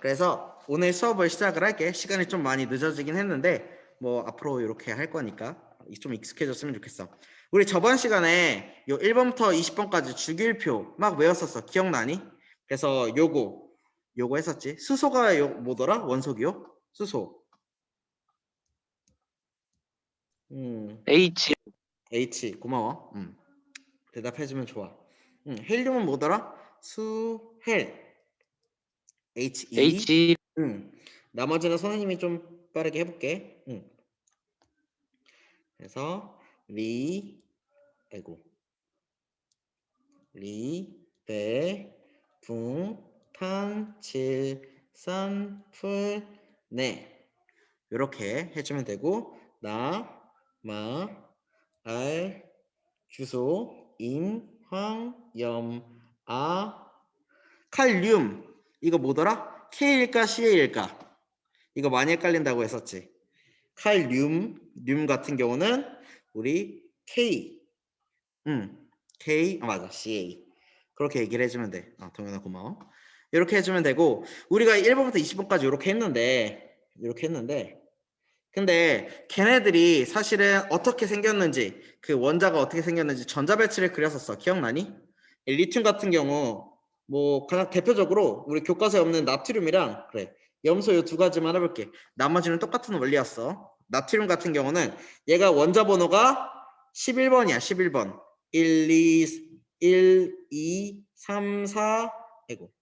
그래서 오늘 수업을 시작을 할게. 시간이 좀 많이 늦어지긴 했는데 뭐 앞으로 이렇게 할 거니까 좀 익숙해졌으면 좋겠어. 우리 저번 시간에 요 1번부터 20번까지 주기율표 막 외웠었어. 기억나니? 그래서 요거 했었지. 수소가 뭐더라? 원소기요? 수소. H H 고마워. 대답해주면 좋아. 헬륨은 뭐더라? 수헬. He. H 나머지는 선생님이 좀 빠르게 해볼게. 그래서 아이고 배, 붕, 탄, 칠, 산, 풀, 네 이렇게 해주면 되고 알, 주소, 황, 칼륨 이거 뭐더라? K일까 CA일까? 이거 많이 헷갈린다고 했었지. 칼륨 같은 경우는 우리 K 맞아 CA 그렇게 얘기를 해주면 돼. 동현아 고마워. 이렇게 해주면 되고 우리가 1번부터 20번까지 이렇게 했는데 근데 걔네들이 사실은 어떻게 생겼는지 그 원자가 어떻게 생겼는지 전자배치를 그렸었어. 기억나니? 리튬 같은 경우 뭐 가장 대표적으로 우리 교과서에 없는 나트륨이랑 그래 염소 이 두 가지만 해볼게. 나머지는 똑같은 원리였어. 나트륨 같은 경우는 얘가 원자 번호가 11번이야. 11번 1, 2, 3, 4 아이고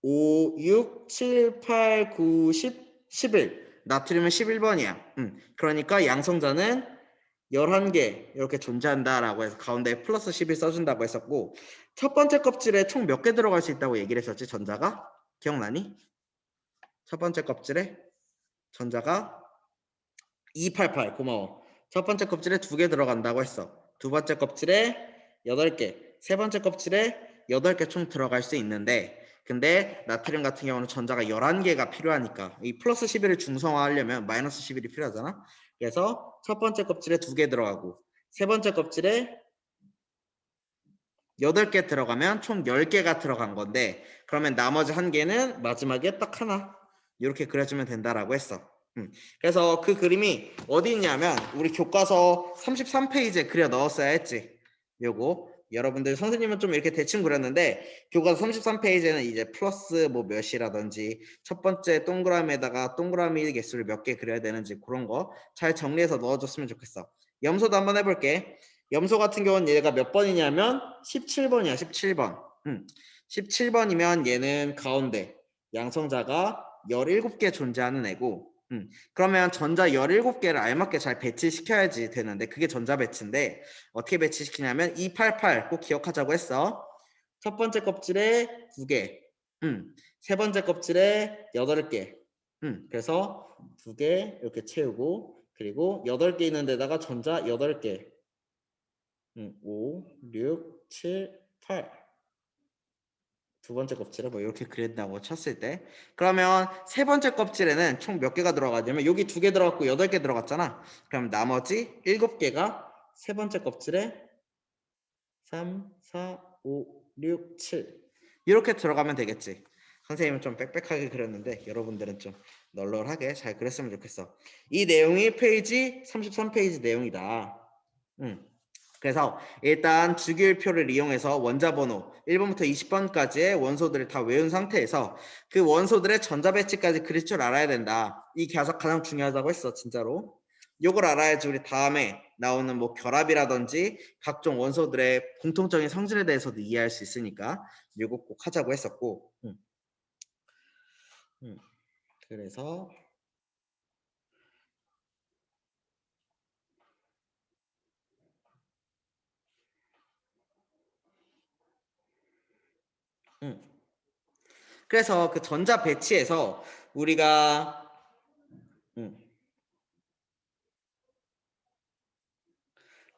5, 6, 7, 8, 9, 10, 11 나트륨은 11번이야. 그러니까 양성자는 11개 이렇게 존재한다라고 해서 가운데 플러스 11 써준다고 했었고 첫 번째 껍질에 총 몇 개 들어갈 수 있다고 얘기를 했었지 전자가? 기억나니? 첫 번째 껍질에 전자가 288 고마워. 첫 번째 껍질에 2개 들어간다고 했어. 두 번째 껍질에 8개 세 번째 껍질에 8개 총 들어갈 수 있는데 근데 나트륨 같은 경우는 전자가 11개가 필요하니까 이 플러스 11을 중성화하려면 마이너스 11이 필요하잖아. 그래서 첫 번째 껍질에 2개 들어가고 세 번째 껍질에 8개 들어가면 총 10개가 들어간 건데 그러면 나머지 1개는 마지막에 딱 하나 이렇게 그려주면 된다라고 했어. 그래서 그 그림이 어디 있냐면 우리 교과서 33페이지에 그려 넣었어야 했지. 요거 여러분들 선생님은 좀 이렇게 대충 그렸는데 교과서 33페이지에는 이제 플러스 뭐 몇이라든지 첫 번째 동그라미에다가 동그라미 개수를 몇 개 그려야 되는지 그런 거 잘 정리해서 넣어줬으면 좋겠어. 염소도 한번 해볼게. 염소 같은 경우는 얘가 몇 번이냐면 17번이야. 17번 17번이면 얘는 가운데 양성자가 17개 존재하는 애고 그러면 전자 17개를 알맞게 잘 배치시켜야지 되는데 그게 전자 배치인데 어떻게 배치시키냐면 288 꼭 기억하자고 했어. 첫 번째 껍질에 2개 세 번째 껍질에 8개 그래서 2개 이렇게 채우고 그리고 8개 있는 데다가 전자 8개 5, 6, 7, 8 두 번째 껍질에 뭐 이렇게 그린다고 쳤을 때 그러면 세 번째 껍질에는 총 몇 개가 들어가냐면 여기 2개 들어갔고 8개 들어갔잖아. 그럼 나머지 7개가 세 번째 껍질에 3, 4, 5, 6, 7 이렇게 들어가면 되겠지. 선생님은 좀 빽빽하게 그렸는데 여러분들은 좀 널널하게 잘 그렸으면 좋겠어. 이 내용이 페이지 33페이지 내용이다. 그래서 일단 주기율표를 이용해서 원자번호 1번부터 20번까지의 원소들을 다 외운 상태에서 그 원소들의 전자배치까지 그릴 줄 알아야 된다. 이 가장 중요하다고 했어 진짜로. 요걸 알아야지 우리 다음에 나오는 뭐 결합이라든지 각종 원소들의 공통적인 성질에 대해서도 이해할 수 있으니까 요거 꼭 하자고 했었고 그래서 그래서 그 전자 배치에서 우리가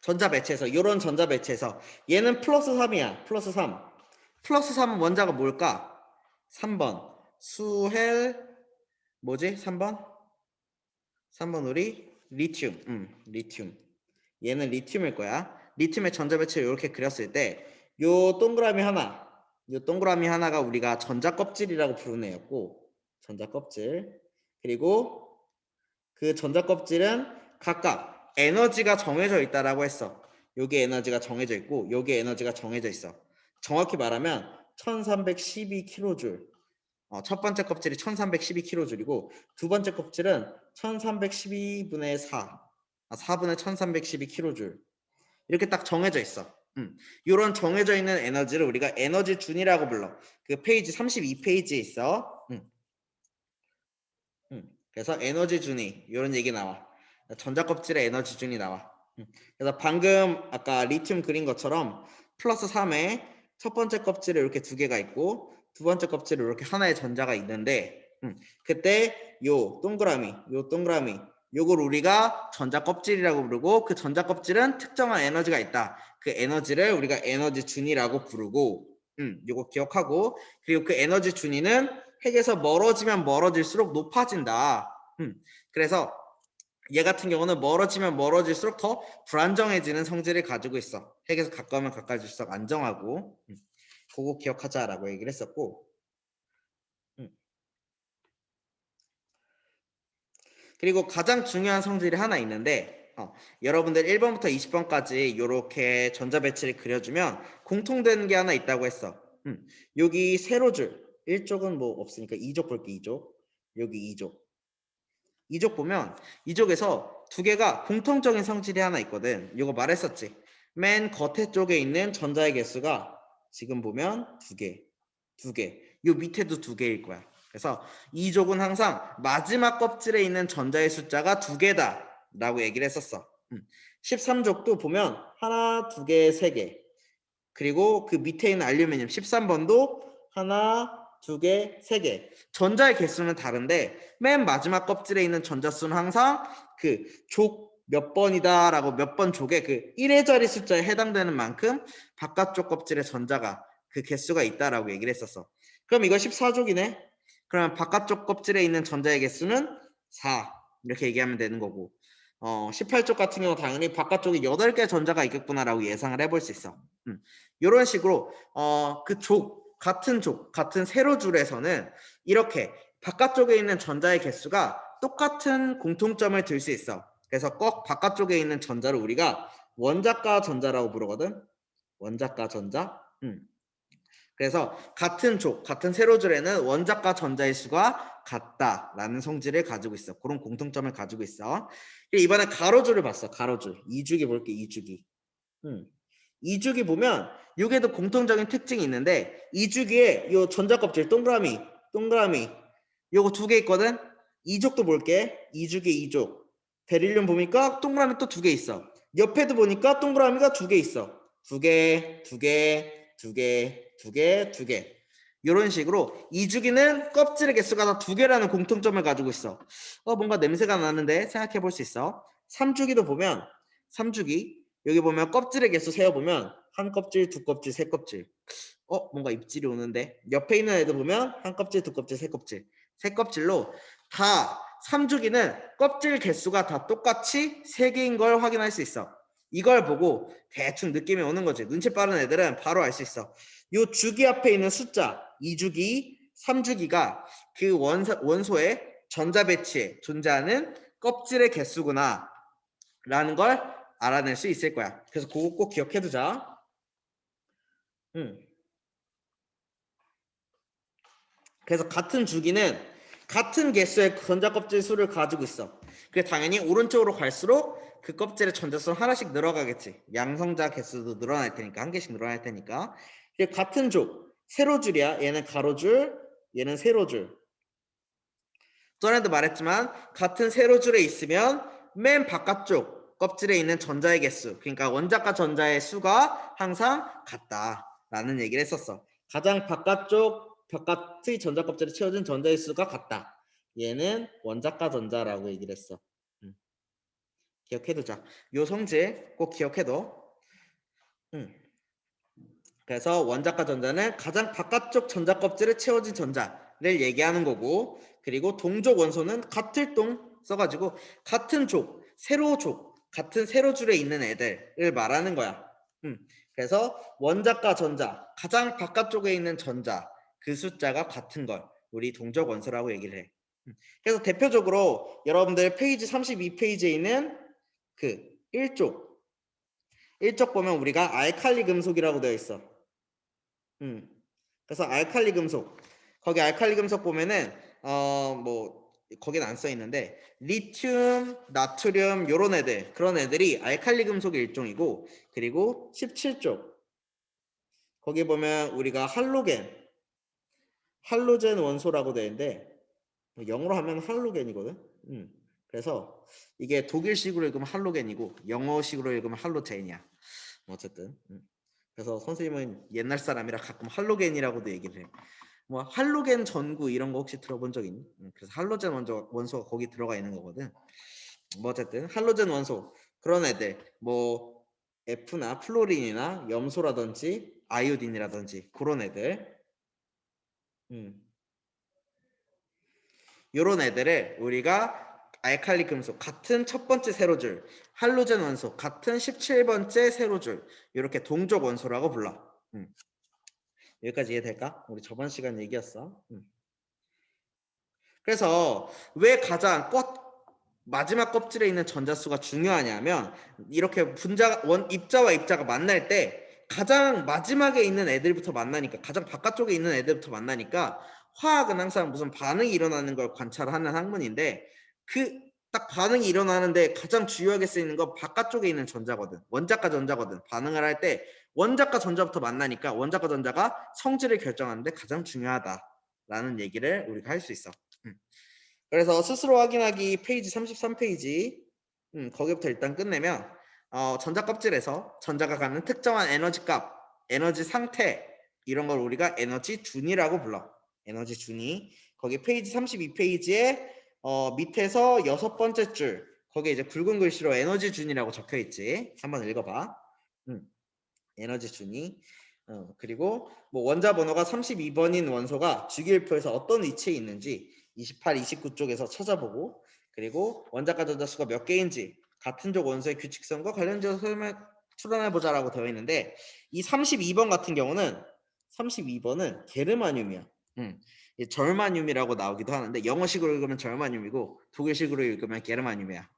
전자 배치에서 이런 전자 배치에서 얘는 플러스 3이야. 플러스 3. 플러스 3은 원자가 뭘까? 3번 수헬 뭐지? 3번? 3번 우리 리튬. 리튬. 얘는 리튬일 거야. 리튬의 전자 배치를 이렇게 그렸을 때 요 동그라미 하나 이 동그라미 하나가 우리가 전자껍질이라고 부르는 애였고, 전자껍질. 그리고 그 전자껍질은 각각 에너지가 정해져 있다라고 했어. 여기 에너지가 정해져 있고 여기 에너지가 정해져 있어. 정확히 말하면 1312kJ. 첫 번째 껍질이 1312kJ이고 두 번째 껍질은 1312분의 4. 4분의 1312kJ. 이렇게 딱 정해져 있어. 이런 정해져 있는 에너지를 우리가 에너지 준이라고 불러. 그 페이지 32페이지에 있어. 그래서 에너지 준이 이런 얘기 나와. 전자껍질에 에너지 준이 나와. 그래서 방금 아까 리튬 그린 것처럼 플러스 3에 첫 번째 껍질에 이렇게 두 개가 있고 두 번째 껍질에 이렇게 하나의 전자가 있는데 그때 요 동그라미 요걸 우리가 전자껍질이라고 부르고 그 전자껍질은 특정한 에너지가 있다. 그 에너지를 우리가 에너지 준이라고 부르고 요거 기억하고 그리고 그 에너지 준위는 핵에서 멀어지면 멀어질수록 높아진다. 그래서 얘 같은 경우는 멀어지면 멀어질수록 더 불안정해지는 성질을 가지고 있어. 핵에서 가까우면 가까워질수록 안정하고 그거 기억하자라고 얘기를 했었고 그리고 가장 중요한 성질이 하나 있는데 여러분들 1번부터 20번까지 이렇게 전자배치를 그려주면 공통되는 게 하나 있다고 했어. 여기 세로줄 1족은 뭐 없으니까 2족 볼게. 2족 여기 2족 보면 이쪽에서 두 개가 공통적인 성질이 하나 있거든. 이거 말했었지. 맨 겉에 쪽에 있는 전자의 개수가 지금 보면 두 개. 요 밑에도 두 개일 거야. 그래서 이족은 항상 마지막 껍질에 있는 전자의 숫자가 두 개다 라고 얘기를 했었어. 13족도 보면 하나, 두 개, 세 개. 그리고 그 밑에 있는 알루미늄 13번도 하나, 두 개, 세 개. 전자의 개수는 다른데 맨 마지막 껍질에 있는 전자 수는 항상 그 족 몇 번이다 라고 몇 번 족에 그 1의 자리 숫자에 해당되는 만큼 바깥쪽 껍질에 전자가 그 개수가 있다라고 얘기를 했었어. 그럼 이거 14족이네. 그러면 바깥쪽 껍질에 있는 전자의 개수는 4 이렇게 얘기하면 되는 거고 18쪽 같은 경우 당연히 바깥쪽에 8개 전자가 있겠구나라고 예상을 해볼 수 있어. 이런 식으로 같은 세로줄에서는 이렇게 바깥쪽에 있는 전자의 개수가 똑같은 공통점을 들 수 있어. 그래서 꼭 바깥쪽에 있는 전자를 우리가 원자가 전자라고 부르거든. 원자가 전자. 그래서 같은 세로줄에는 원자과 전자의 수가 같다라는 성질을 가지고 있어. 그런 공통점을 가지고 있어. 이번에 가로줄을 봤어. 가로줄. 2주기 볼게. 2주기. 2주기 보면 이게도 공통적인 특징이 있는데 2주기에 요 전자껍질 동그라미 요거 두 개 있거든. 2족도 볼게. 2주기 2족. 베릴륨 보니까 동그라미 또 두 개 있어. 옆에도 보니까 동그라미가 두 개 있어. 두 개. 이런 식으로 2주기는 껍질의 개수가 다 두 개라는 공통점을 가지고 있어. 뭔가 냄새가 나는데 생각해 볼 수 있어. 3주기도 보면 3주기 여기 보면 껍질의 개수 세어보면 한 껍질, 두 껍질, 세 껍질. 뭔가 입질이 오는데 옆에 있는 애들 보면 한 껍질, 두 껍질, 세 껍질. 세 껍질로 다 3주기는 껍질 개수가 다 똑같이 3개인 걸 확인할 수 있어. 이걸 보고 대충 느낌이 오는 거지. 눈치 빠른 애들은 바로 알 수 있어. 요 주기 앞에 있는 숫자 2주기, 3주기가 그 원소의 전자 배치에 존재하는 껍질의 개수구나 라는 걸 알아낼 수 있을 거야. 그래서 그거 꼭 기억해 두자. 그래서 같은 주기는 같은 개수의 전자 껍질 수를 가지고 있어. 그래서 당연히 오른쪽으로 갈수록 그 껍질의 전자 수는 하나씩 늘어가겠지. 양성자 개수도 늘어날 테니까 한 개씩 늘어날 테니까. 같은 족 세로줄이야. 얘는 가로줄, 얘는 세로줄. 전에도 말했지만 같은 세로줄에 있으면 맨 바깥쪽 껍질에 있는 전자의 개수, 그러니까 원자과 전자의 수가 항상 같다라는 얘기를 했었어. 가장 바깥의 전자 껍질에 채워진 전자의 수가 같다. 얘는 원자과 전자라고 얘기를 했어. 기억해두자. 요 성질 꼭 기억해둬. 그래서 원자과 전자는 가장 바깥쪽 전자 껍질에 채워진 전자를 얘기하는 거고, 그리고 동족 원소는 같을 동 써가지고 같은 족, 세로족, 같은 세로줄에 있는 애들을 말하는 거야. 그래서 원자과 전자, 가장 바깥쪽에 있는 전자, 그 숫자가 같은 걸 우리 동적 원소라고 얘기를 해. 그래서 대표적으로 여러분들 페이지 32페이지에 있는 그 1쪽 보면 우리가 알칼리 금속이라고 되어 있어. 그래서 알칼리 금속, 거기 알칼리 금속 보면은 뭐 거긴 안 써 있는데 리튬, 나트륨 요런 애들, 그런 애들이 알칼리 금속의 일종이고, 그리고 17쪽 거기 보면 우리가 할로겐 원소라고 되어 있는데 영어로 하면 할로겐이거든. 그래서 이게 독일식으로 읽으면 할로겐이고 영어식으로 읽으면 할로젠이야. 어쨌든 그래서 선생님은 옛날 사람이라 가끔 할로겐이라고도 얘기를 해. 뭐 할로겐 전구 이런 거 혹시 들어본 적 있니? 그래서 할로젠 원소가 거기 들어가 있는 거거든. 뭐 어쨌든 할로젠 원소 그런 애들 뭐 F나 플로린이나 염소라든지 아이오딘이라든지 그런 애들, 요런 애들을 우리가 알칼리 금속 같은 첫 번째 세로줄, 할로젠 원소 같은 17번째 세로줄, 이렇게 동족 원소라고 불러. 여기까지 이해될까? 우리 저번 시간 얘기였어. 그래서 왜 가장 마지막 껍질에 있는 전자수가 중요하냐면, 이렇게 입자와 입자가 만날 때 가장 마지막에 있는 애들부터 만나니까, 가장 바깥쪽에 있는 애들부터 만나니까, 화학은 항상 무슨 반응이 일어나는 걸 관찰하는 학문인데, 그 딱 반응이 일어나는데 가장 중요하게 쓰이는 건 바깥쪽에 있는 전자거든. 원자과 전자거든. 반응을 할 때 원자과 전자부터 만나니까 원자과 전자가 성질을 결정하는데 가장 중요하다라는 얘기를 우리가 할 수 있어. 그래서 스스로 확인하기 페이지 33페이지, 거기부터 일단 끝내면 전자 껍질에서 전자가 갖는 특정한 에너지 값, 에너지 상태, 이런 걸 우리가 에너지 준위라고 불러. 에너지 준위. 거기 페이지 32페이지에 밑에서 6번째 줄, 거기에 이제 굵은 글씨로 에너지 준위라고 적혀 있지. 한번 읽어봐. 에너지 준위. 그리고 뭐 원자 번호가 32번인 원소가 주기율표에서 어떤 위치에 있는지 28, 29쪽에서 찾아보고, 그리고 원자과 전자수가 몇 개인지 같은 족 원소의 규칙성과 관련지어서 추론해보자라고 되어 있는데, 이 32번 같은 경우는 32번은 게르마늄이야. 절마늄이라고 나오기도 하는데 영어식으로 읽으면 절마늄이고 독일식으로 읽으면 게르마늄이야.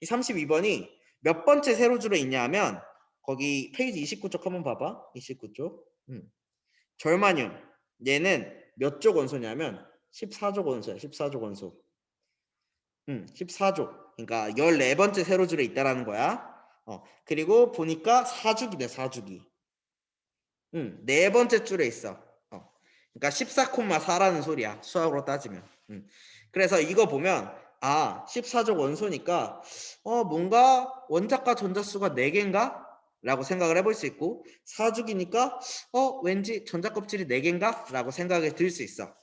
이 32번이 몇 번째 세로줄에 있냐 하면 거기 페이지 29쪽 한번 봐봐. 29쪽. 절마늄. 얘는 몇 족 원소냐면 14족 원소야. 14족 원소. 14족. 그러니까 14번째 세로줄에 있다라는 거야. 그리고 보니까 4주기네, 4주기. 네 번째 줄에 있어. 그러니까 14,4라는 소리야. 수학으로 따지면. 그래서 이거 보면 14족 원소니까 뭔가 원자과 전자수가 4개인가? 라고 생각을 해볼 수 있고, 4주기니까 왠지 전자 껍질이 4개인가? 라고 생각이 들 수 있어.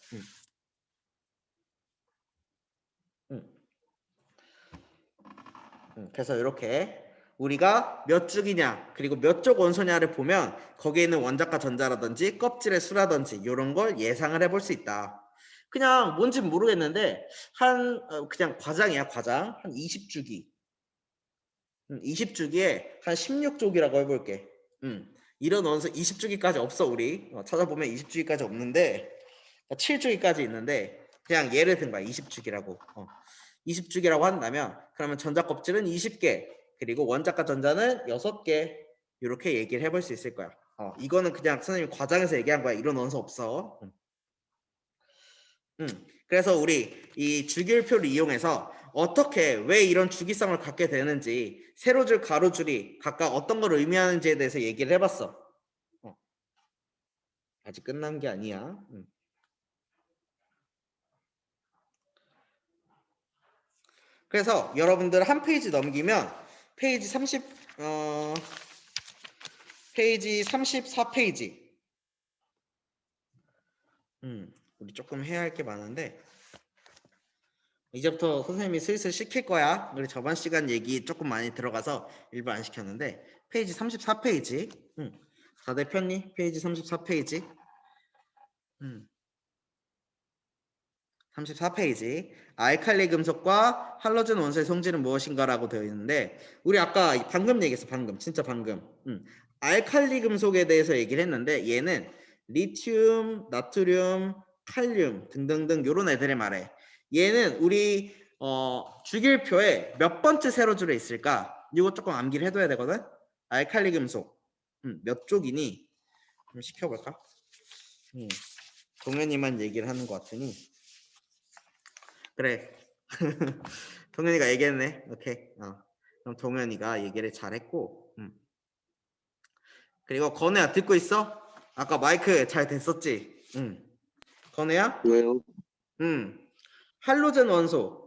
그래서 이렇게 우리가 몇 죽이냐 그리고 몇 족 원소냐를 보면 거기에 있는 원자과 전자라든지 껍질의 수라든지 이런 걸 예상을 해볼 수 있다. 그냥 뭔진 모르겠는데 그냥 과장이야. 과장 한 20주기 20주기에 한 16족이라고 해볼게. 이런 원소 20주기까지 없어. 우리 찾아보면 20주기까지 없는데 7주기까지 있는데 그냥 예를 든 거야. 20주기라고 20주기라고 한다면 그러면 전자 껍질은 20개 그리고 원자과 전자는 6개, 이렇게 얘기를 해볼 수 있을 거야. 이거는 그냥 선생님 과장해서 얘기한 거야. 이런 원소 없어. 그래서 우리 이 주기율표를 이용해서 어떻게 왜 이런 주기성을 갖게 되는지, 세로줄 가로줄이 각각 어떤 걸 의미하는지에 대해서 얘기를 해봤어. 아직 끝난 게 아니야. 그래서 여러분들 한 페이지 넘기면 페이지 34페이지. 우리 조금 해야 할 게 많은데 이제부터 선생님이 슬슬 시킬 거야. 우리 저번 시간 얘기 조금 많이 들어가서 일부 안 시켰는데 페이지 34페이지. 다들 폈니? 페이지 34페이지. 34페이지. 알칼리 금속과 할로젠 원소의 성질은 무엇인가라고 되어 있는데, 우리 아까 방금 얘기했어. 방금. 진짜 방금. 알칼리 금속에 대해서 얘기를 했는데 얘는 리튬, 나트륨, 칼륨 등등등 이런 애들을 말해. 얘는 우리 주기율표에 몇 번째 세로줄에 있을까? 이거 조금 암기를 해둬야 되거든. 알칼리 금속 몇 쪽이니? 좀 시켜볼까? 동현이만 얘기를 하는 것 같으니 그래. 동현이가 얘기했네. 오케이. 그럼 동현이가 얘기를 잘했고 그리고 건우야 듣고 있어? 아까 마이크 잘 됐었지? 건우야? 왜요? 할로젠 원소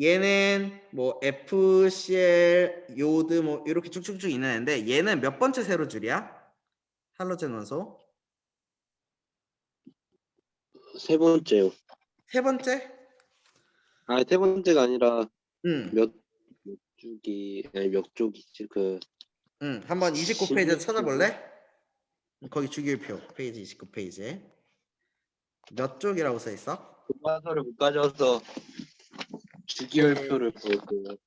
얘는 뭐 FCl, 요드 뭐 이렇게 쭉쭉쭉 있는 애인데 얘는 몇 번째 세로줄이야? 할로젠 원소? 세 번째요. 세 번째? 아, 세 번째가 아니라 응. 몇 쪽이 아니 몇 쪽이지 한번 29페이지 16쪽. 찾아볼래? 거기 주기율표 페이지 29페이지에 몇 쪽이라고 써 있어? 교과서를 못 가져와서 주기율표를 볼게요.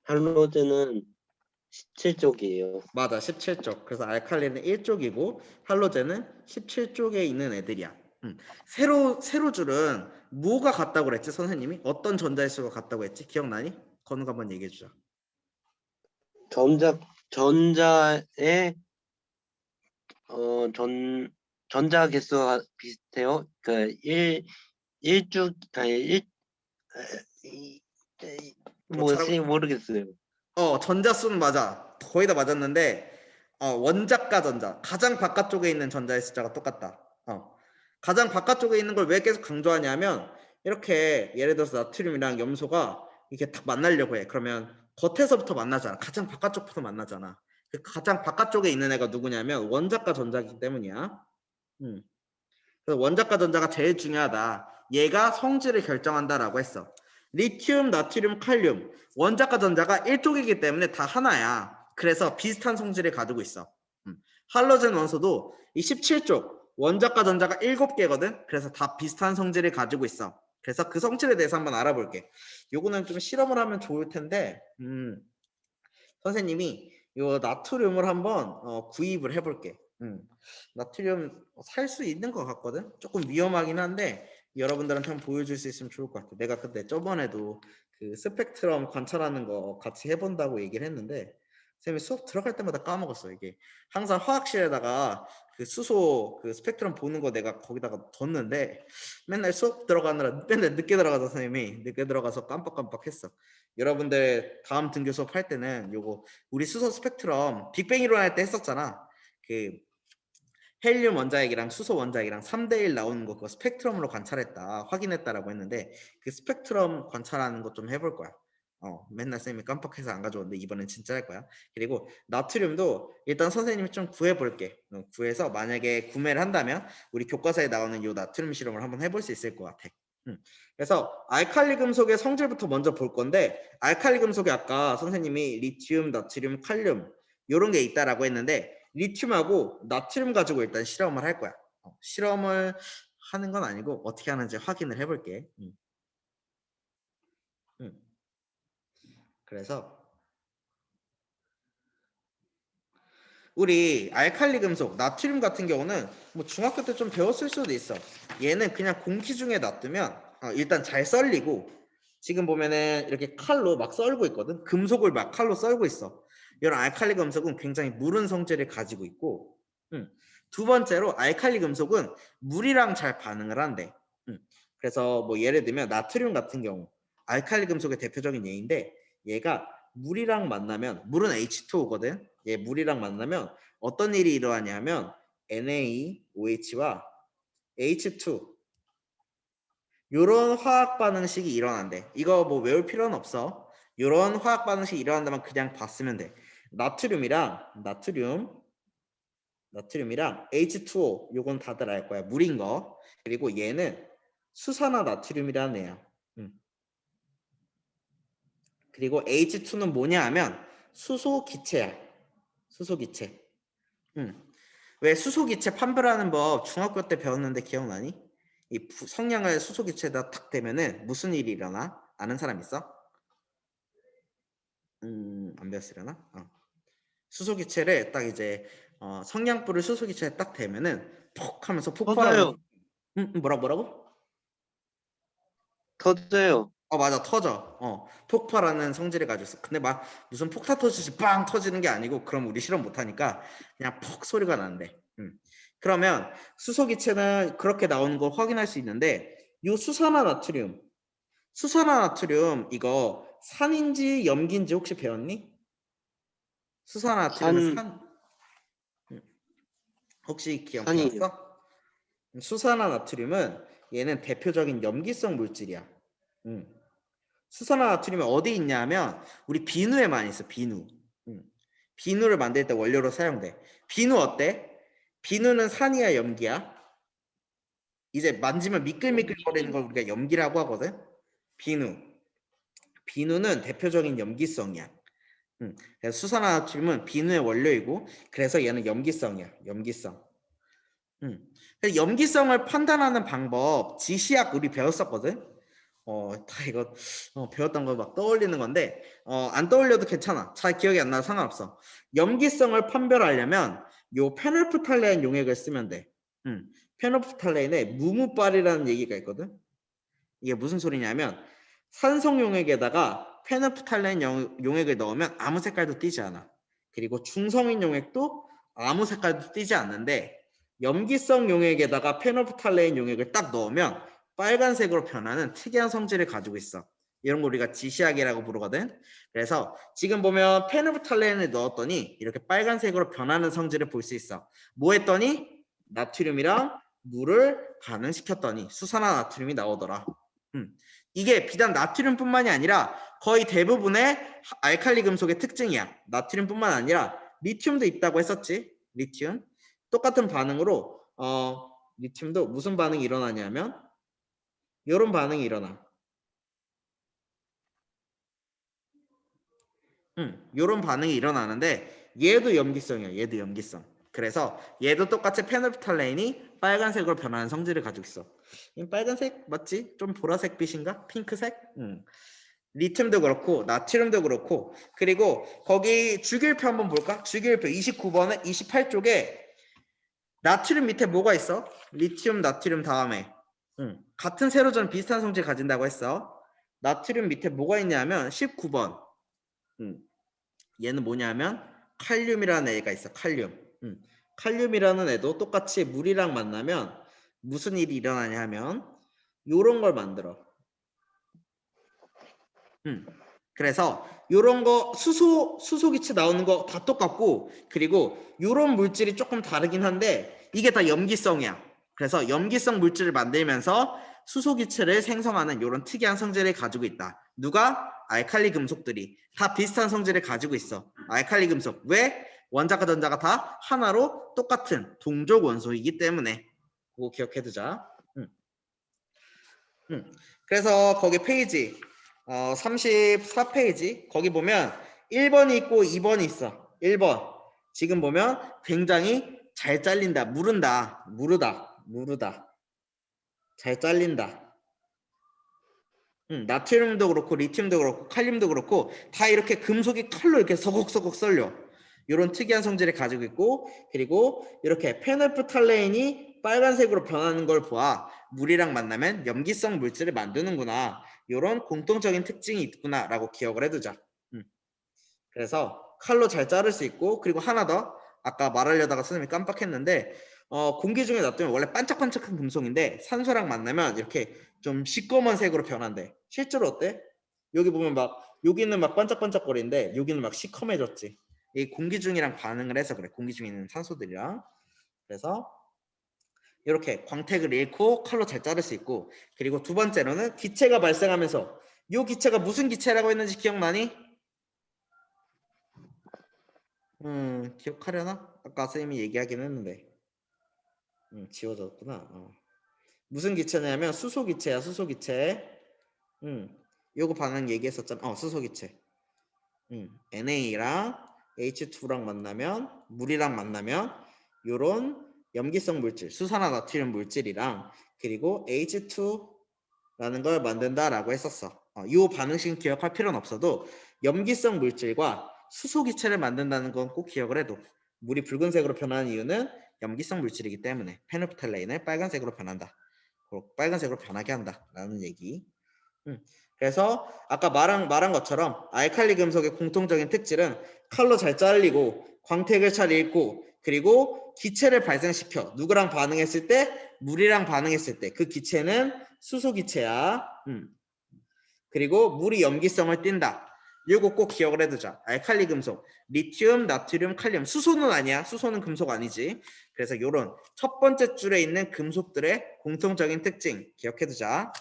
할로젠은 17쪽이에요. 맞아 17쪽. 그래서 알칼리는 1쪽이고 할로젠은 17쪽에 있는 애들이야. 세로줄은 뭐가 같다고 그랬지 선생님이? 어떤 전자의 수가 같다고 했지? 기억나니? 건우가 한번 얘기해 주자. 전자의 전자 개수가 비슷해요. 그 1쭉 아니 1 뭐지 모르겠어요. 전자수는 맞아. 거의 다 맞았는데 원자과 전자 가장 바깥쪽에 있는 전자의 숫자가 똑같다. 가장 바깥쪽에 있는 걸 왜 계속 강조하냐면 이렇게 예를 들어서 나트륨이랑 염소가 이렇게 딱 만나려고 해. 그러면 겉에서부터 만나잖아. 가장 바깥쪽부터 만나잖아. 그 가장 바깥쪽에 있는 애가 누구냐면 원자과 전자이기 때문이야. 그래서 원자과 전자가 제일 중요하다. 얘가 성질을 결정한다라고 했어. 리튬, 나트륨, 칼륨 원자과 전자가 1쪽이기 때문에 다 하나야. 그래서 비슷한 성질을 가지고 있어. 할로젠 원소도 이 17쪽 원자과 전자가 7개거든. 그래서 다 비슷한 성질을 가지고 있어. 그래서 그 성질에 대해서 한번 알아볼게. 요거는 좀 실험을 하면 좋을 텐데 선생님이 요 나트륨을 한번 구입을 해볼게. 나트륨 살 수 있는 것 같거든. 조금 위험하긴 한데 여러분들한테 한번 보여줄 수 있으면 좋을 것 같아. 내가 그때 저번에도 그 스펙트럼 관찰하는 거 같이 해본다고 얘기를 했는데 선생님이 수업 들어갈 때마다 까먹었어. 이게 항상 화학실에다가 그 수소 그 스펙트럼 보는 거 내가 거기다가 뒀는데 맨날 수업 들어가느라 맨날 늦게 들어가서 선생님이 늦게 들어가서 깜빡깜빡했어. 여러분들 다음 등교 수업 할 때는 요거 우리 수소 스펙트럼 빅뱅 이론 할 때 했었잖아. 그 헬륨 원자핵이랑 수소 원자핵이랑 3대1 나오는 거 그거 스펙트럼으로 관찰했다 확인했다라고 했는데 그 스펙트럼 관찰하는 거 좀 해볼 거야. 맨날 쌤이 깜빡해서 안 가져왔는데 이번엔 진짜 할 거야. 그리고 나트륨도 일단 선생님이 좀 구해볼게. 구해서 만약에 구매를 한다면 우리 교과서에 나오는 요 나트륨 실험을 한번 해볼 수 있을 것 같아. 그래서 알칼리 금속의 성질부터 먼저 볼 건데 알칼리 금속에 아까 선생님이 리튬, 나트륨, 칼륨 이런 게 있다라고 했는데 리튬하고 나트륨 가지고 일단 실험을 할 거야. 실험을 하는 건 아니고 어떻게 하는지 확인을 해볼게. 그래서 우리 알칼리 금속 나트륨 같은 경우는 뭐 중학교 때 좀 배웠을 수도 있어. 얘는 그냥 공기 중에 놔두면 일단 잘 썰리고 지금 보면은 이렇게 칼로 막 썰고 있거든. 금속을 막 칼로 썰고 있어. 이런 알칼리 금속은 굉장히 무른 성질을 가지고 있고 두 번째로 알칼리 금속은 물이랑 잘 반응을 한대. 그래서 뭐 예를 들면 나트륨 같은 경우 알칼리 금속의 대표적인 예인데 얘가 물이랑 만나면 물은 H2O거든. 얘 물이랑 만나면 어떤 일이 일어나냐면 NaOH와 H2 요런 화학 반응식이 일어난대. 이거 뭐 외울 필요는 없어. 요런 화학 반응식이 일어난다면 그냥 봤으면 돼. 나트륨이랑 H2O 요건 다들 알 거야. 물인 거. 그리고 얘는 수산화 나트륨이라는 애야. 그리고 H2는 뭐냐 하면 수소 기체야. 수소 기체. 왜 수소 기체 판별하는 법 중학교 때 배웠는데 기억나니? 이 성냥을 수소 기체에다 탁 대면은 무슨 일이 일어나? 아는 사람 있어? 안 배웠으려나? 수소기체를 딱 이제 성냥불을 수소기체에 딱 대면은 폭 하면서 폭발하는. 터져요. 뭐라고? 터져요. 맞아, 터져. 폭발하는 성질을 가지고 있어. 근데 막 무슨 폭탄 터지듯이 빵 터지는 게 아니고, 그럼 우리 실험 못 하니까 그냥 퍽 소리가 나는데. 그러면 수소기체는 그렇게 나오는 걸 확인할 수 있는데, 요 수산화나트륨 이거 산인지 염기인지 혹시 배웠니? 수산화나트륨은 산, 산. 혹시 기억 산이에요. 배웠어? 수산화나트륨은 얘는 대표적인 염기성 물질이야. 음. 수산화나트륨이 어디 있냐면 우리 비누에 많이 있어. 비누. 비누를 만들 때 원료로 사용돼. 비누 어때? 비누는 산이야, 염기야? 이제 만지면 미끌미끌거리는 걸 우리가 염기라고 하거든. 비누는 대표적인 염기성이야. 그래서 수산화나트륨은 비누의 원료이고, 그래서 얘는 염기성이야. 염기성. 그래서 염기성을 판단하는 방법, 지시약 우리 배웠었거든. 다 이거 배웠던 거 막 떠올리는 건데, 안 떠올려도 괜찮아. 잘 기억이 안 나도 상관없어. 염기성을 판별하려면 요 페놀프탈레인 용액을 쓰면 돼. 페놀프탈레인에 무무빨이라는 얘기가 있거든. 이게 무슨 소리냐면, 산성 용액에다가 페놀프탈레인 용액을 넣으면 아무 색깔도 띄지 않아. 그리고 중성인 용액도 아무 색깔도 띄지 않는데, 염기성 용액에다가 페놀프탈레인 용액을 딱 넣으면 빨간색으로 변하는 특이한 성질을 가지고 있어. 이런 거 우리가 지시약이라고 부르거든. 그래서 지금 보면 페놀프탈레인을 넣었더니 이렇게 빨간색으로 변하는 성질을 볼 수 있어. 뭐 했더니? 나트륨이랑 물을 반응시켰더니 수산화나트륨이 나오더라. 이게 비단 나트륨뿐만이 아니라 거의 대부분의 알칼리 금속의 특징이야. 나트륨뿐만 아니라 리튬도 있다고 했었지. 리튬. 똑같은 반응으로 리튬도 무슨 반응이 일어나냐면 이런 반응이 일어나. 이런 반응이 일어나는데 얘도 염기성이야. 얘도 염기성. 그래서 얘도 똑같이 페놀프탈레인이 빨간색으로 변하는 성질을 가지고 있어. 이 빨간색 맞지? 좀 보라색 빛인가? 핑크색? 리튬도 그렇고 나트륨도 그렇고, 그리고 거기 주기율표 한번 볼까? 주기율표 29번에 28쪽에 나트륨 밑에 뭐가 있어? 리튬, 나트륨 다음에 같은 세로전 비슷한 성질 가진다고 했어. 나트륨 밑에 뭐가 있냐면 19번. 얘는 뭐냐면 칼륨이라는 애가 있어. 칼륨. 칼륨이라는 애도 똑같이 물이랑 만나면 무슨 일이 일어나냐 하면 요런 걸 만들어. 그래서 요런 거 수소기체 나오는 거 다 똑같고, 그리고 요런 물질이 조금 다르긴 한데 이게 다 염기성이야. 그래서 염기성 물질을 만들면서 수소기체를 생성하는 요런 특이한 성질을 가지고 있다. 누가? 알칼리 금속들이 다 비슷한 성질을 가지고 있어. 알칼리 금속. 왜? 원자가 전자가 다 하나로 똑같은 동족 원소이기 때문에. 그거 기억해두자. 그래서 거기 페이지 34페이지 거기 보면 1번이 있고 2번이 있어. 1번 지금 보면 굉장히 잘 잘린다. 무르다. 잘 잘린다. 나트륨도 그렇고 리튬도 그렇고 칼륨도 그렇고 다 이렇게 금속이 칼로 이렇게 서걱서걱 썰려. 이런 특이한 성질을 가지고 있고, 그리고 이렇게 페놀프탈레인이 빨간색으로 변하는 걸 보아 물이랑 만나면 염기성 물질을 만드는구나. 이런 공통적인 특징이 있구나라고 기억을 해두자. 그래서 칼로 잘 자를 수 있고, 그리고 하나 더 아까 말하려다가 선생님이 깜빡했는데 공기 중에 놔두면 원래 반짝반짝한 금속인데 산소랑 만나면 이렇게 좀 시꺼먼 색으로 변한대. 실제로 어때? 여기 보면 막 여기는 막 반짝반짝거리는데 여기는 막 시커매졌지. 이 공기 중이랑 반응을 해서 그래. 공기 중에 있는 산소들이랑. 그래서 이렇게 광택을 잃고 칼로 잘 자를 수 있고, 그리고 두 번째로는 기체가 발생하면서 이 기체가 무슨 기체라고 했는지 기억나니? 기억하려나? 아까 선생님이 얘기하긴 했는데 지워졌구나. 무슨 기체냐면 수소기체야. 수소기체. 요거 반응 얘기했었잖아. 수소기체. NA랑 H2랑 만나면, 물이랑 만나면 요런 염기성 물질, 수산화나트륨 물질이랑 그리고 H2라는 걸 만든다라고 했었어. 요 반응식은 기억할 필요는 없어도 염기성 물질과 수소 기체를 만든다는 건 꼭 기억을 해도 물이 붉은색으로 변하는 이유는 염기성 물질이기 때문에 페놀프탈레인을 빨간색으로 변한다. 빨간색으로 변하게 한다라는 얘기. 그래서 아까 말한 것처럼 알칼리 금속의 공통적인 특질은 칼로 잘 잘리고 광택을 잘 잃고 그리고 기체를 발생시켜 누구랑 반응했을 때 물이랑 반응했을 때 그 기체는 수소 기체야. 그리고 물이 염기성을 띈다. 이거 꼭 기억을 해두자. 알칼리 금속, 리튬, 나트륨, 칼륨. 수소는 아니야. 수소는 금속 아니지. 그래서 요런 첫 번째 줄에 있는 금속들의 공통적인 특징 기억해두자.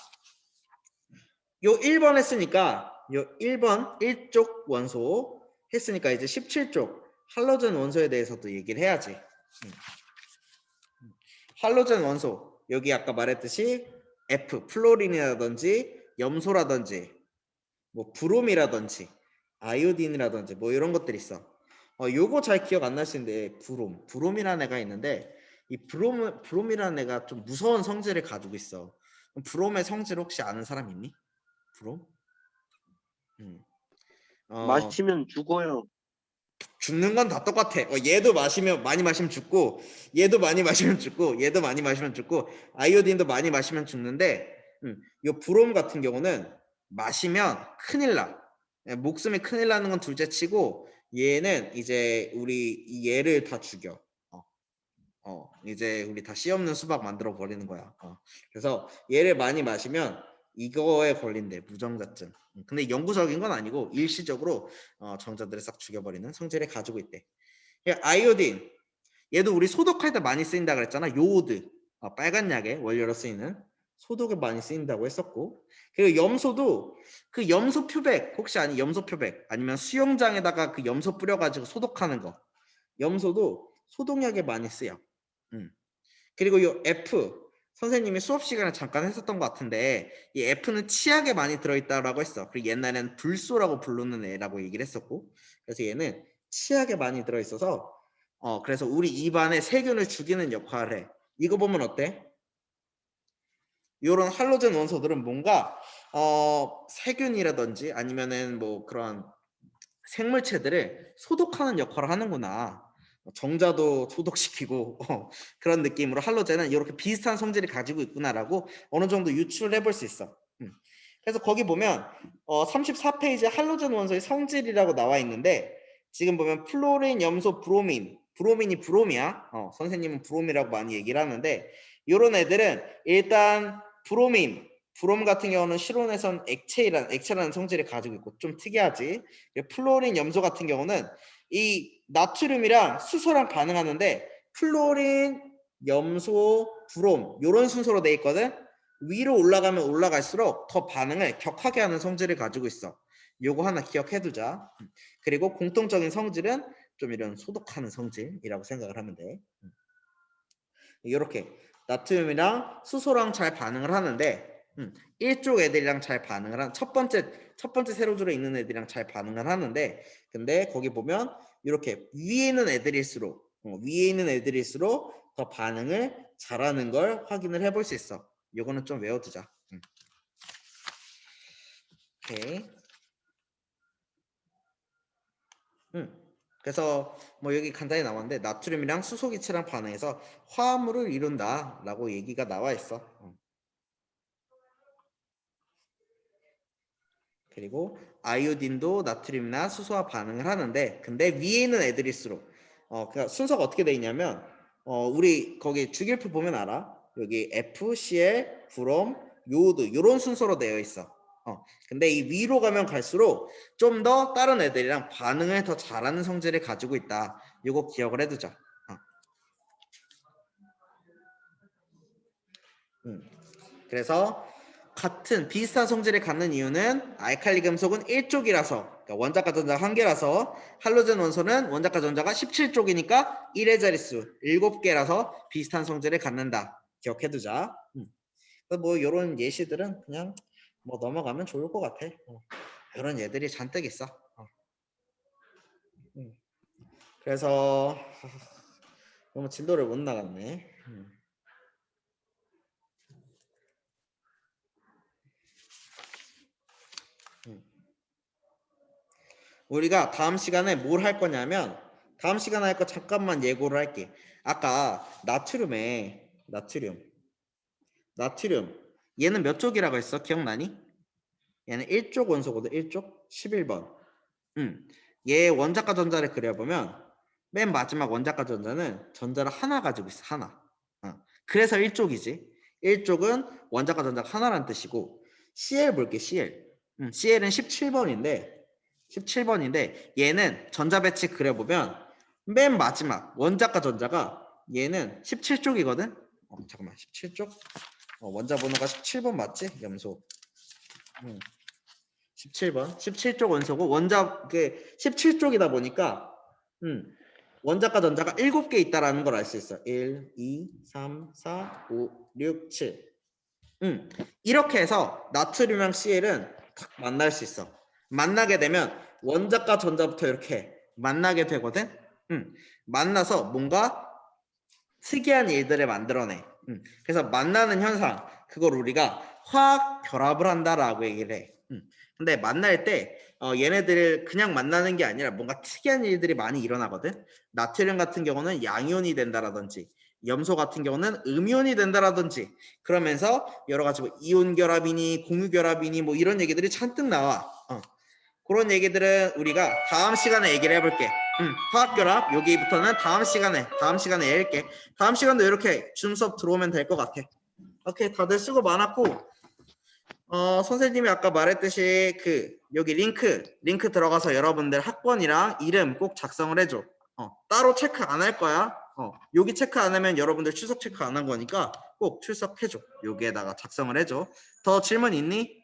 요 1번 했으니까 요 1번 1쪽 원소 했으니까 이제 17쪽 할로젠 원소에 대해서도 얘기를 해야지. 할로젠 원소 여기 아까 말했듯이 F 플로린이라든지 염소라든지 뭐 브롬이라든지 아이오딘이라든지 뭐 이런 것들이 있어. 요거 잘 기억 안 나시는데 브롬이라는 애가 있는데 이 브롬이라는 애가 좀 무서운 성질을 가지고 있어. 브롬의 성질 혹시 아는 사람 있니? 브롬? 음. 마시면 죽어요. 죽는 건 다 똑같아. 얘도 많이 마시면 죽고, 얘도 많이 마시면 죽고, 얘도 많이 마시면 죽고, 아이오딘도 많이 마시면 죽는데, 이 브롬 같은 경우는 마시면 큰일 나. 목숨이 큰일 나는 건 둘째치고, 얘는 이제 우리 얘를 다 죽여. 이제 우리 다 씨 없는 수박 만들어 버리는 거야. 그래서 얘를 많이 마시면 이거에 걸린대, 무정자증. 근데 영구적인 건 아니고 일시적으로 정자들을 싹 죽여버리는 성질을 가지고 있대. 아이오딘, 얘도 우리 소독할 때 많이 쓰인다 그랬잖아. 요오드, 빨간 약의 원료로 쓰이는 소독에 많이 쓰인다고 했었고, 그리고 염소도 그 염소 표백 혹시 아니 염소 표백 아니면 수영장에다가 그 염소 뿌려가지고 소독하는 거, 염소도 소독약에 많이 쓰여. 그리고 이 F 선생님이 수업 시간에 잠깐 했었던 것 같은데 이 F는 치약에 많이 들어있다라고 했어. 그리고 옛날에는 불소라고 부르는 애라고 얘기를 했었고, 그래서 얘는 치약에 많이 들어있어서 그래서 우리 입안에 세균을 죽이는 역할을 해. 이거 보면 어때? 이런 할로젠 원소들은 뭔가 세균이라든지 아니면은 뭐 그런 생물체들을 소독하는 역할을 하는구나. 정자도 소독시키고 그런 느낌으로 할로젠은 이렇게 비슷한 성질을 가지고 있구나라고 어느 정도 유추를 해볼 수 있어. 그래서 거기 보면 34페이지에 할로젠 원소의 성질이라고 나와 있는데 지금 보면 플로린, 염소, 브로민이 브롬이야. 선생님은 브롬이라고 많이 얘기를 하는데 이런 애들은 일단 브롬 같은 경우는 실온에선 액체라는 성질을 가지고 있고 좀 특이하지. 플로린, 염소 같은 경우는 이 나트륨이랑 수소랑 반응하는데 플로린, 염소, 브롬 이런 순서로 돼 있거든. 위로 올라가면 올라갈수록 더 반응을 격하게 하는 성질을 가지고 있어. 요거 하나 기억해두자. 그리고 공통적인 성질은 좀 이런 소독하는 성질이라고 생각을 하면 돼. 이렇게 나트륨이랑 수소랑 잘 반응을 하는데 일쪽 애들이랑 잘 반응을 한 첫 번째 세로줄에 있는 애들이랑 잘 반응을 하는데 근데 거기 보면 이렇게 위에 있는 애들일수록 더 반응을 잘하는 걸 확인을 해볼 수 있어. 요거는 좀 외워두자. 오케이. 그래서 뭐 여기 간단히 나왔는데 나트륨이랑 수소기체랑 반응해서 화합물을 이룬다라고 얘기가 나와 있어. 그리고 아이오딘도 나트륨이나 수소와 반응을 하는데 근데 위에 있는 애들일수록 그러니까 순서가 어떻게 돼 있냐면 우리 거기 주기율표 보면 알아. 여기 FCl, 브롬, 요오드 이런 순서로 되어 있어. 근데 이 위로 가면 갈수록 좀 더 다른 애들이랑 반응을 더 잘하는 성질을 가지고 있다. 이거 기억을 해두자. 그래서 같은 비슷한 성질을 갖는 이유는 알칼리 금속은 1쪽이라서 그러니까 원자과 전자가 한 개라서 할로젠 원소는 원자과 전자가 17쪽이니까 1의 자릿수 7개라서 비슷한 성질을 갖는다. 기억해두자. 뭐 이런 예시들은 그냥 뭐 넘어가면 좋을 것 같아. 이런 예들이 잔뜩 있어. 그래서 너무 진도를 못 나갔네. 우리가 다음 시간에 뭘 할 거냐면 다음 시간에 할 거 잠깐만 예고를 할게. 아까 나트륨 얘는 몇 쪽이라고 했어? 기억나니? 얘는 1쪽 원소거든. 1쪽 11번. 얘 원자과 전자를 그려보면 맨 마지막 원자과 전자는 전자를 하나 가지고 있어. 하나. 그래서 1쪽이지. 1쪽은 원자과 전자가 하나라는 뜻이고 Cl 볼게. Cl은 17번인데 얘는 전자 배치 그려보면 맨 마지막 원자과 전자가 얘는 17쪽이거든. 잠깐만 17쪽. 원자 번호가 17번 맞지? 염소. 17번. 17쪽 원소고 원자 17쪽이다 보니까 원자과 전자가 7개 있다라는 걸 알 수 있어. 1, 2, 3, 4, 5, 6, 7. 이렇게 해서 나트륨이랑 Cl은 딱 만날 수 있어. 만나게 되면 원자과 전자부터 이렇게 만나게 되거든. 만나서 뭔가 특이한 일들을 만들어내. 그래서 만나는 현상, 그걸 우리가 화학 결합을 한다라고 얘기를 해. 근데 만날 때 얘네들을 그냥 만나는 게 아니라 뭔가 특이한 일들이 많이 일어나거든. 나트륨 같은 경우는 양이온이 된다라든지 염소 같은 경우는 음이온이 된다라든지 그러면서 여러 가지 뭐 이온 결합이니 공유 결합이니 뭐 이런 얘기들이 잔뜩 나와. 그런 얘기들은 우리가 다음 시간에 얘기를 해볼게. 화학결합 여기부터는 다음 시간에 얘기할게. 다음 시간도 이렇게 줌 수업 들어오면 될 것 같아. 오케이, 다들 수고 많았고 선생님이 아까 말했듯이 여기 링크 들어가서 여러분들 학번이랑 이름 꼭 작성을 해줘. 따로 체크 안 할 거야. 여기 체크 안 하면 여러분들 출석 체크 안 한 거니까 꼭 출석해줘. 여기에다가 작성을 해줘. 더 질문 있니?